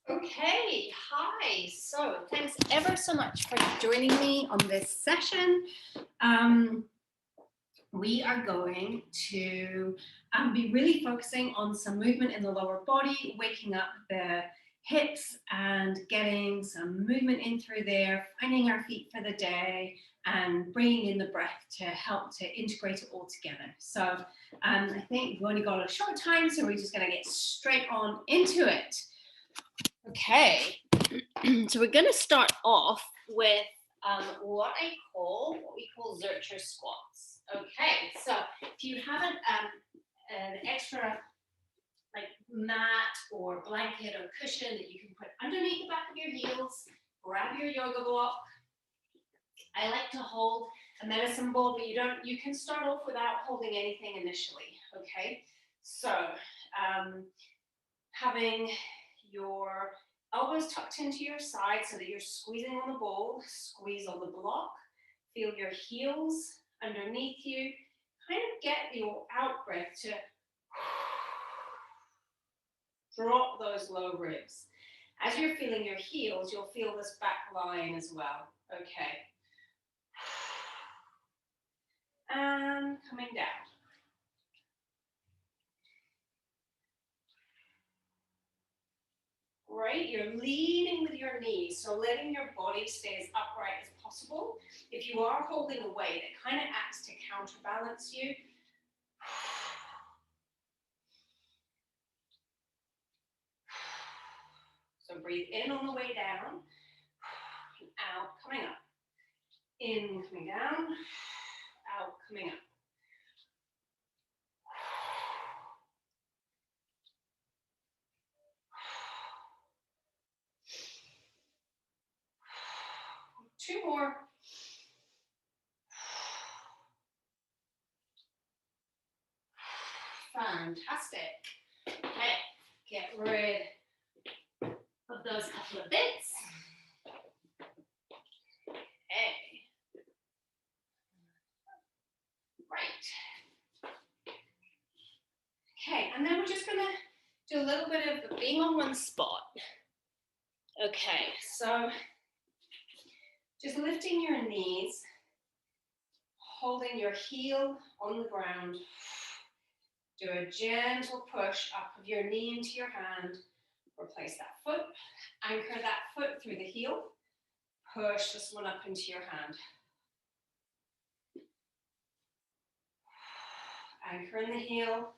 Okay, hi. So thanks ever so much for joining me on this session. We are going to be really focusing on some movement in the lower body, waking up the hips and getting some movement in through there, finding our feet for the day and bringing in the breath to help to integrate it all together. So I think we've only got a short time, so we're just going to get straight on into it. Okay, so we're going to start off with what we call Zercher Squats. Okay, so if you haven't an extra like mat or blanket or cushion that you can put underneath the back of your heels, grab your yoga block. I like to hold a medicine ball, but you can start off without holding anything initially. Okay, so having your elbows tucked into your side so that you're squeezing on the ball, squeeze on the block, feel your heels underneath you, kind of get your out breath to drop those low ribs. As you're feeling your heels, you'll feel this back line as well. Okay. And coming down. Right, you're leaning with your knees, so letting your body stay as upright as possible. If you are holding a weight, it kind of acts to counterbalance you. So breathe in on the way down, out, coming up. In, coming down, out, coming up. Two more. Fantastic. Okay, get rid of those couple of bits. Okay. Right. Okay, and then we're just going to do a little bit of being on one spot. Okay, so just lifting your knees, holding your heel on the ground. Do a gentle push up of your knee into your hand. Replace that foot. Anchor that foot through the heel. Push this one up into your hand. Anchor in the heel.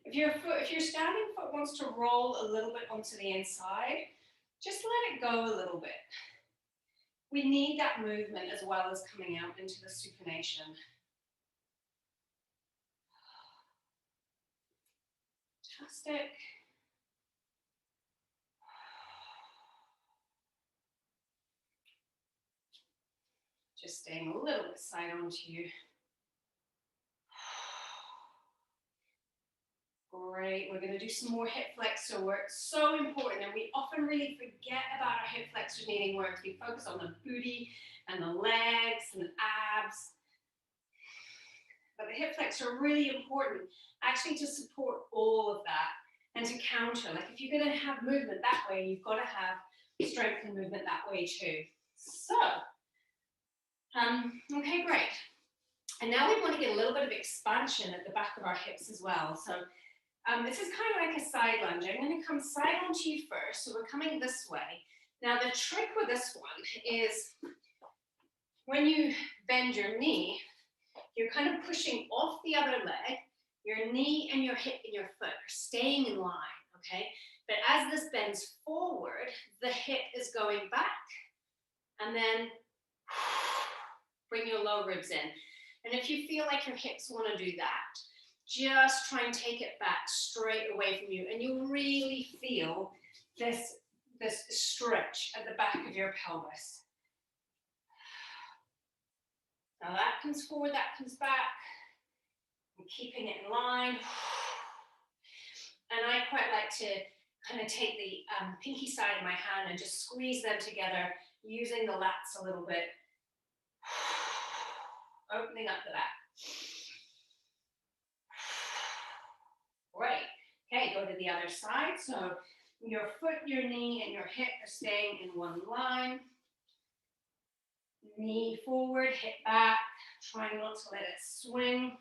If your standing foot wants to roll a little bit onto the inside, just let it go a little bit. We need that movement as well as coming out into the supination. Fantastic. Just staying a little bit side on to you. Great, we're going to do some more hip flexor work. So important, and we often really forget about our hip flexors needing work. We focus on the booty and the legs and the abs. But the hip flexor are really important, actually, to support all of that and to counter. Like if you're going to have movement that way, you've got to have strength and movement that way too. So, okay, great. And now we want to get a little bit of expansion at the back of our hips as well. So this is kind of like a side lunge. I'm going to come side onto you first. So we're coming this way. Now the trick with this one is when you bend your knee, you're kind of pushing off the other leg. Your knee and your hip and your foot are staying in line, okay? But as this bends forward, the hip is going back. And then bring your low ribs in. And if you feel like your hips want to do that, just try and take it back straight away from you. And you'll really feel this stretch at the back of your pelvis. Now that comes forward, that comes back. I'm keeping it in line. And I quite like to kind of take the pinky side of my hand and just squeeze them together using the lats a little bit. Opening up the back. with the other side. So your foot, your knee, and your hip are staying in one line. Knee forward, hip back, trying not to let it swing.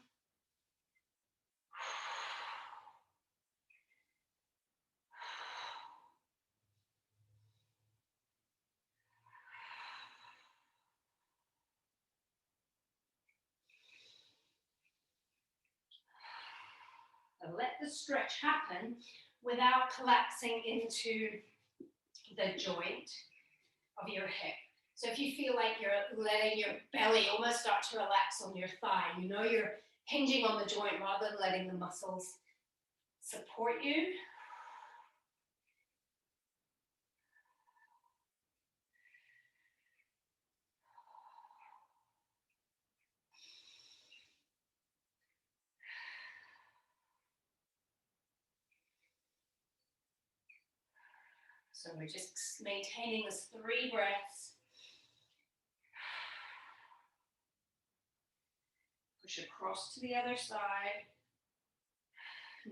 Let the stretch happen without collapsing into the joint of your hip. So if you feel like you're letting your belly almost start to relax on your thigh, you know you're hinging on the joint rather than letting the muscles support you. So we're just maintaining this 3 breaths. Push across to the other side.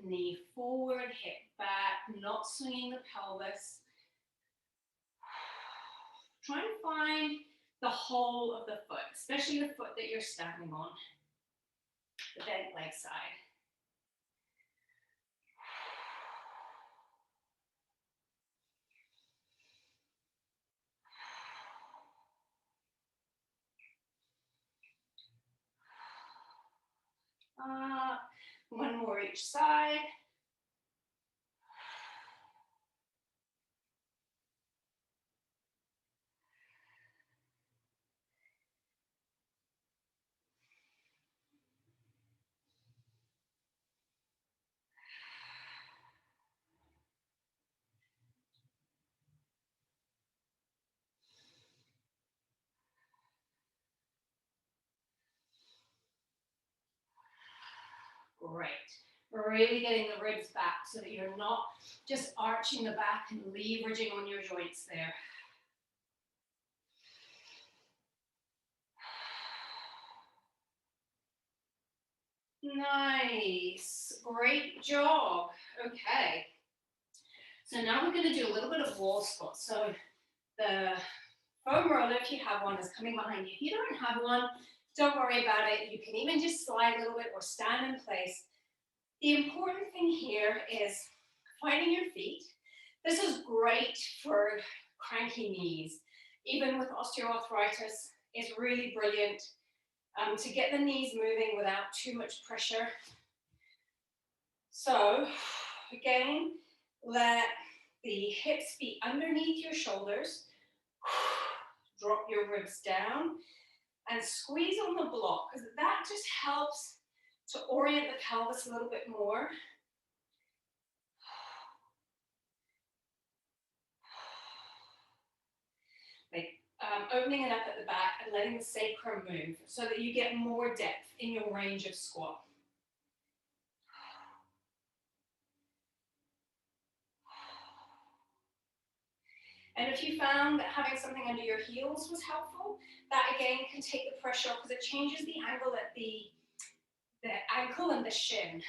Knee forward, hip back, not swinging the pelvis. Try and find the whole of the foot, especially the foot that you're standing on, the bent leg side. One more each side. Great. We're really getting the ribs back so that you're not just arching the back and leveraging on your joints there. Nice. Great job. Okay. So now we're going to do a little bit of wall squat. So the foam roller, if you have one, is coming behind you. If you don't have one, don't worry about it. You can even just slide a little bit or stand in place. The important thing here is finding your feet. This is great for cranky knees. Even with osteoarthritis, it's really brilliant to get the knees moving without too much pressure. So again, let the hips be underneath your shoulders. Drop your ribs down and squeeze on the block, because that just helps to orient the pelvis a little bit more. Like opening it up at the back and letting the sacrum move so that you get more depth in your range of squat. And if you found that having something under your heels was helpful, that again can take the pressure off because it changes the angle at the ankle and the shin.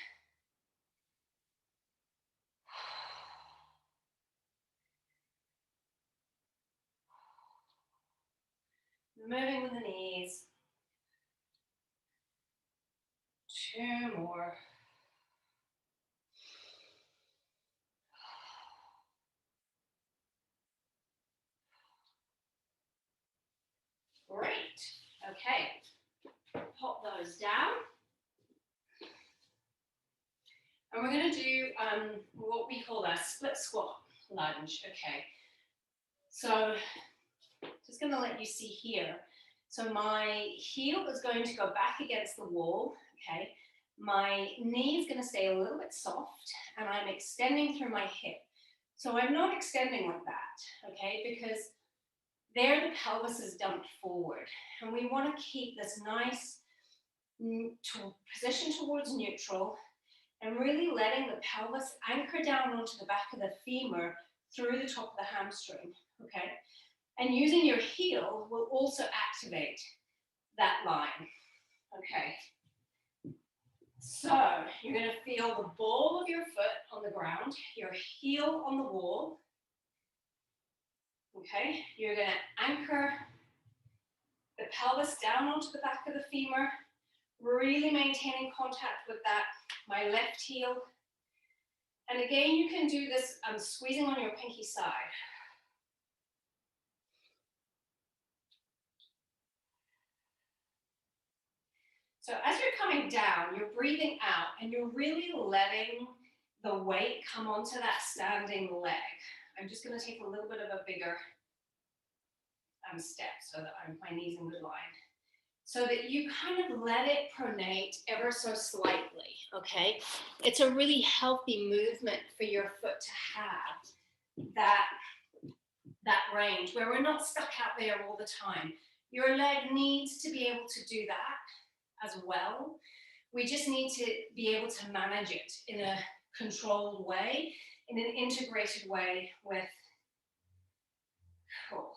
Moving with the knees. 2 more. Great. Okay. Pop those down. And we're going to do what we call a split squat lunge. Okay. So just going to let you see here. So my heel is going to go back against the wall. Okay. My knee is going to stay a little bit soft, and I'm extending through my hip. So I'm not extending like that, okay, because there the pelvis is dumped forward, and we want to keep this nice position towards neutral and really letting the pelvis anchor down onto the back of the femur through the top of the hamstring, okay? And using your heel will also activate that line, okay? So you're going to feel the ball of your foot on the ground, your heel on the wall. Okay, you're going to anchor the pelvis down onto the back of the femur, really maintaining contact with that, my left heel. And again, you can do this squeezing on your pinky side. So as you're coming down, you're breathing out and you're really letting the weight come onto that standing leg. I'm just going to take a little bit of a bigger step so that my knee's in good line. So that you kind of let it pronate ever so slightly, okay? It's a really healthy movement for your foot to have that range where we're not stuck out there all the time. Your leg needs to be able to do that as well. We just need to be able to manage it in a controlled way, in an integrated way with, cool.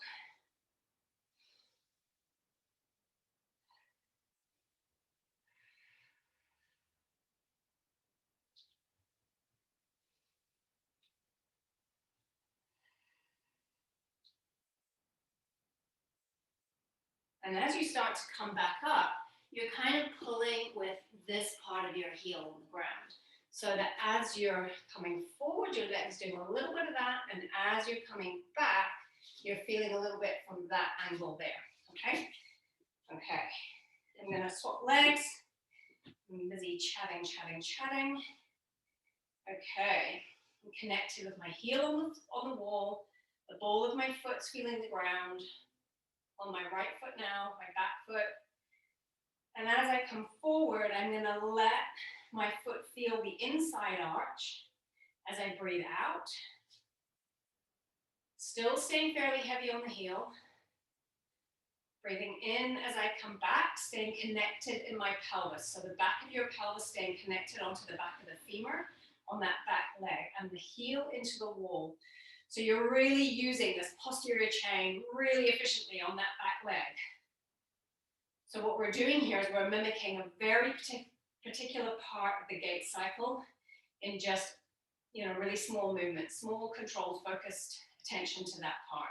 And as you start to come back up, you're kind of pulling with this part of your heel on the ground. So that as you're coming forward, your leg's doing a little bit of that, and as you're coming back, you're feeling a little bit from that angle there, okay? Okay, I'm gonna swap legs. I'm busy chatting. Okay, I'm connected with my heel on the wall, the ball of my foot's feeling the ground, on my right foot now, my back foot. And as I come forward, I'm gonna let my foot feel the inside arch as I breathe out. Still staying fairly heavy on the heel. Breathing in as I come back, staying connected in my pelvis. So the back of your pelvis staying connected onto the back of the femur on that back leg, and the heel into the wall. So you're really using this posterior chain really efficiently on that back leg. So what we're doing here is we're mimicking a very particular part of the gait cycle in just, really small movements, small, controlled, focused attention to that part.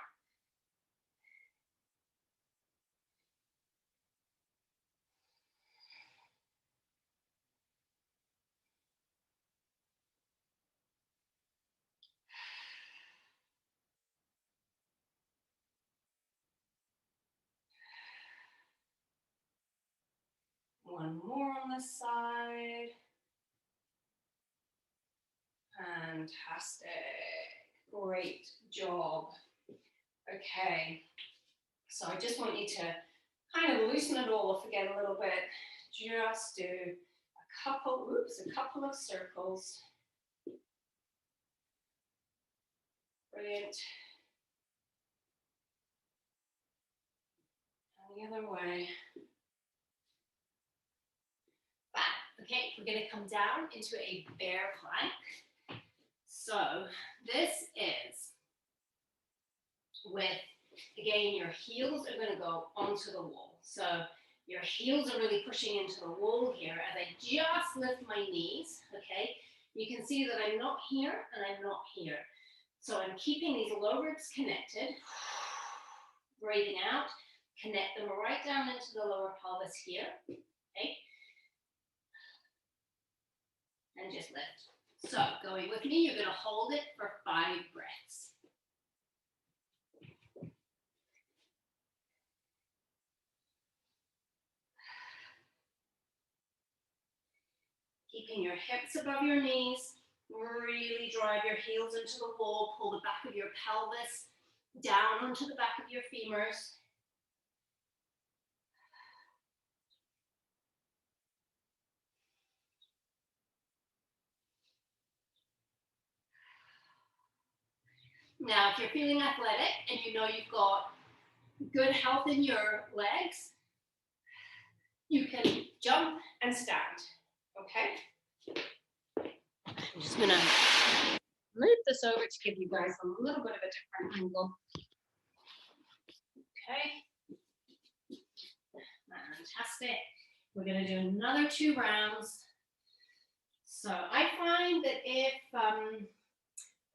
One more on this side. Fantastic. Great job. Okay. So I just want you to kind of loosen it all off again a little bit. Just do a couple of circles. Brilliant. And the other way. Back. Okay, we're going to come down into a bear plank. So this is with, again, your heels are going to go onto the wall. So your heels are really pushing into the wall here as I just lift my knees, okay? You can see that I'm not here and I'm not here. So I'm keeping these low ribs connected, breathing out, connect them right down into the lower pelvis here, okay? And just lift. So going with me, you're going to hold it for 5 breaths. Keeping your hips above your knees, really drive your heels into the wall, pull the back of your pelvis down onto the back of your femurs. Now, if you're feeling athletic and you know you've got good health in your legs, you can jump and stand, okay? I'm just gonna move this over to give you guys a little bit of a different angle. Okay, fantastic. We're gonna do another 2 rounds. So I find that if,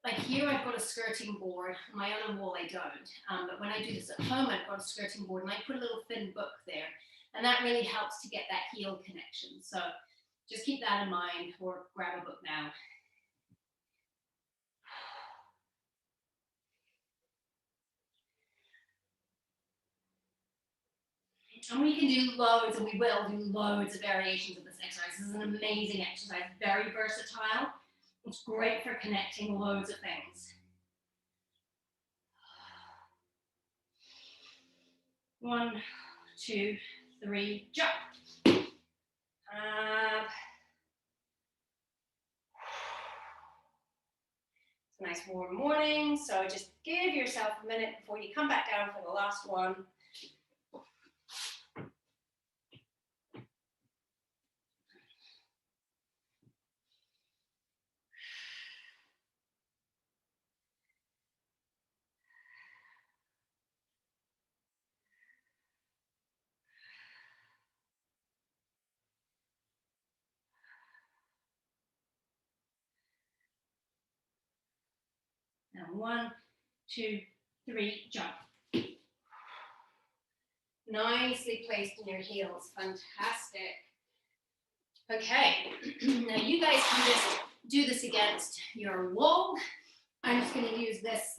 like here I've got a skirting board, on my other wall I don't, but when I do this at home I've got a skirting board and I put a little thin book there, and that really helps to get that heel connection. So just keep that in mind, or grab a book now. And we can do loads, and we will do loads of variations of this exercise. This is an amazing exercise, very versatile. It's great for connecting loads of things. 1, 2, 3, jump. It's a nice warm morning, so just give yourself a minute before you come back down for the last one. Now 1, 2, 3, jump. Nicely placed in your heels, fantastic. Okay, now you guys can just do this against your wall. I'm just going to use this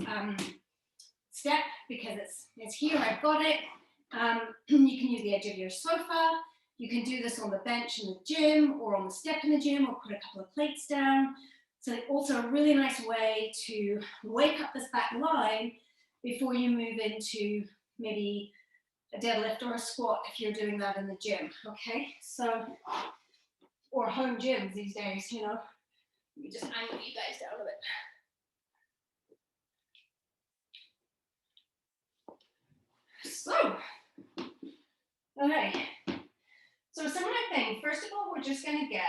step because it's here, I've got it. You can use the edge of your sofa. You can do this on the bench in the gym or on the step in the gym, or put a couple of plates down. So also a really nice way to wake up this back line before you move into maybe a deadlift or a squat if you're doing that in the gym, okay? So, or home gyms these days, you know. Let me just angle you guys down a bit. So, okay. So similar thing, first of all, we're just gonna get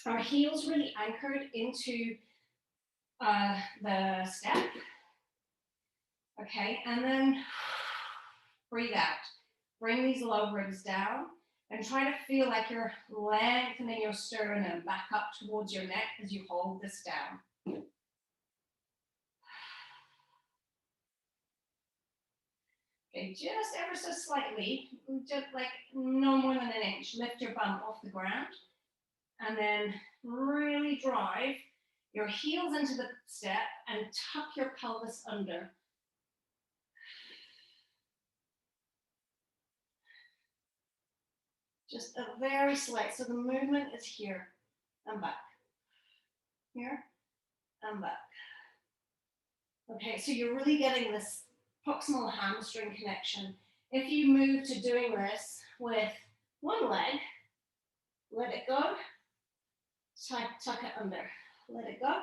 our heels really anchored into the step. Okay, and then breathe out. Bring these low ribs down and try to feel like you're lengthening your sternum back up towards your neck as you hold this down. Okay, just ever so slightly, just like no more than an inch. Lift your bum off the ground and then really drive your heels into the step and tuck your pelvis under. Just a very slight, so the movement is here and back, here and back. Okay, so you're really getting this proximal hamstring connection. If you move to doing this with one leg, let it go, tuck it under, let it go,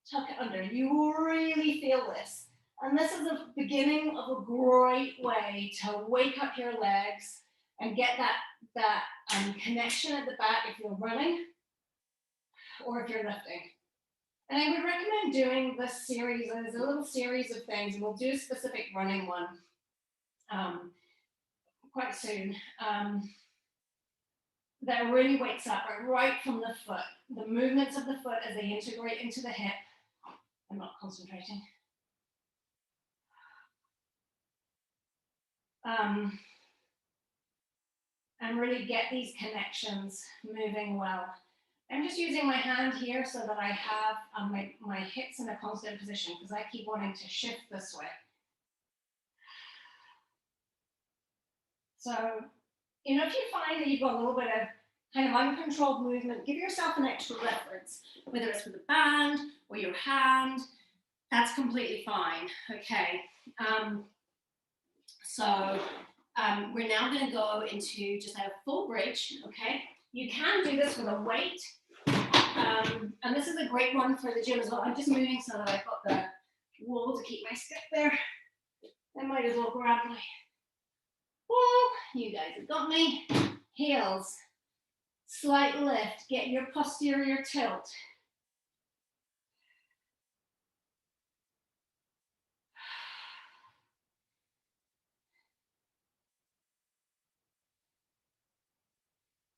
tuck it under. You will really feel this. And this is the beginning of a great way to wake up your legs and get that connection at the back if you're running or if you're lifting. And I would recommend doing this series. There's a little series of things, and we'll do a specific running one quite soon. That really wakes up right from the foot. The movements of the foot as they integrate into the hip. I'm not concentrating. And really get these connections moving well. I'm just using my hand here so that I have my hips in a constant position because I keep wanting to shift this way. So, you know, if you find that you've got a little bit of kind of uncontrolled movement, give yourself an extra reference, whether it's with a band or your hand, that's completely fine, okay? We're now gonna go into just a full bridge, okay? You can do this with a weight, and this is a great one for the gym as well. I'm just moving so that I've got the wall to keep my step there. I might as well grab my wall. You guys have got me. Heels, slight lift, get your posterior tilt.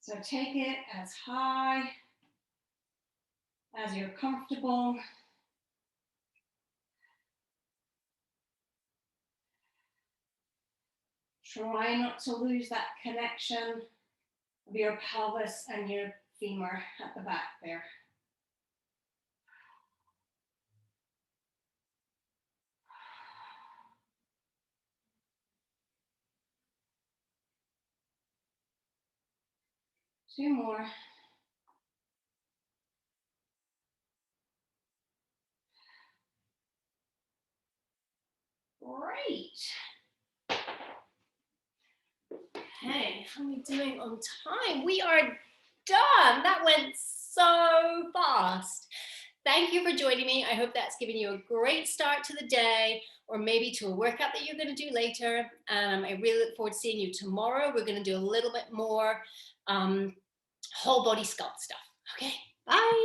So take it as high as you're comfortable. Try not to lose that connection of your pelvis and your femur at the back there. Two more. Great. Okay, how are we doing on time? We are done. That went so fast. Thank you for joining me. I hope that's given you a great start to the day, or maybe to a workout that you're going to do later. I really look forward to seeing you tomorrow. We're going to do a little bit more whole body sculpt stuff. Okay, bye.